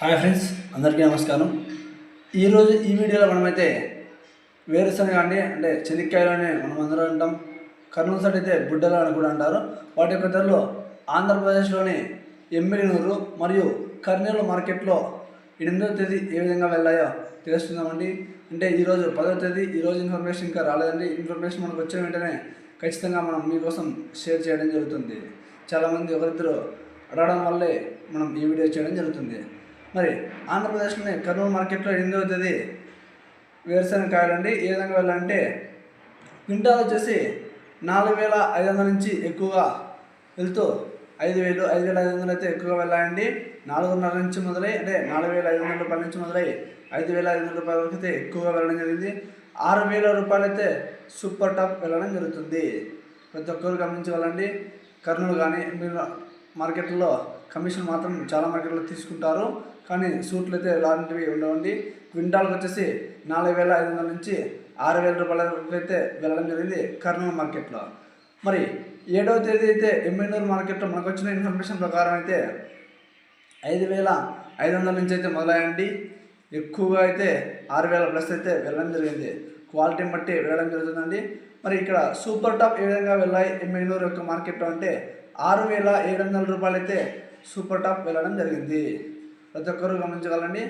Hi friends, అందరికీ నమస్కారం. ఈరోజు ఈ వీడియోలో మనమైతే వేరుశనగ అంటే చెనిక్కాయలు అని మనం అందరం అంటాం. కర్నూలు సైడ్ అయితే బుడ్డలు అని కూడా అంటారు. వాటి యొక్క ధరలు ఆంధ్రప్రదేశ్లోని ఎమ్మిగనూరు మరియు కర్నూలు మార్కెట్లో 8వ తేదీ ఏ విధంగా వెళ్ళాయో తెలుస్తుందామండి. అంటే ఈరోజు 10వ తేదీ, ఈరోజు ఇన్ఫర్మేషన్ ఇంకా రాలేదండి. ఇన్ఫర్మేషన్ మనకు వచ్చిన వెంటనే ఖచ్చితంగా మనం మీకోసం షేర్ చేయడం జరుగుతుంది. చాలామంది ఒకరిద్దరు అడగడం వల్లే మనం ఈ వీడియో చేయడం జరుగుతుంది. మరి ఆంధ్రప్రదేశ్లోని కర్నూలు మార్కెట్లో 8వ తేదీ వేరుశనగ కాయలండి ఏ విధంగా వెళ్ళాలంటే క్వింటాల్ వచ్చేసి 4,500 నుంచి ఎక్కువగా వెళ్తూ 5,000, 5,500 అయితే ఎక్కువగా వెళ్ళాయండి. 4,500 నుంచి మొదలై అంటే 4,500 రూపాయల నుంచి మొదలై 5,500 రూపాయల వరకు అయితే ఎక్కువగా వెళ్ళడం జరిగింది. 6,000 రూపాయలు అయితే సూపర్ టాప్ వెళ్ళడం జరుగుతుంది. ప్రతి ఒక్కరు గమనించి వెళ్ళండి. కర్నూలు కానీ మార్కెట్లో కమిషన్ మాత్రం చాలా మార్కెట్లో తీసుకుంటారు, కానీ సూట్లు అయితే ఇలాంటివి ఉండవండి. క్వింటాల్కి వచ్చేసి 4,500 నుంచి 6,000 రూపాయల వరకు అయితే వెళ్ళడం జరిగింది కర్నూలు మార్కెట్లో. మరి 7వ తేదీ అయితే ఎమ్మిగనూరు మార్కెట్లో మనకు వచ్చిన ఇన్ఫర్మేషన్ ప్రకారం అయితే 5,500 నుంచి అయితే మొదలయ్యండి. ఎక్కువగా అయితే 6,000 ప్లస్ అయితే వెళ్ళడం జరిగింది. క్వాలిటీని బట్టి వెళ్ళడం జరుగుతుందండి. మరి ఇక్కడ సూపర్ టాప్ ఏ విధంగా వెళ్ళాయి ఎమ్మిగనూరు యొక్క మార్కెట్లో అంటే 6,700 రూపాయలు అయితే సూపర్ టాప్ వెళ్ళడం జరిగింది. ప్రతి ఒక్కరు గమనించగలండి.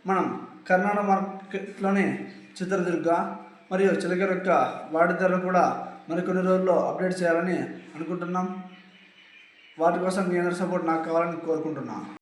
మనం కర్ణాటక మార్కెట్లోని చిత్రదుర్గ మరియు చిలకర యొక్క వాటి ధరలు కూడా మరికొన్ని రోజుల్లో అప్డేట్ చేయాలని అనుకుంటున్నాం. వాటి కోసం మీ అందరి సపోర్ట్ నాకు కావాలని కోరుకుంటున్నాను.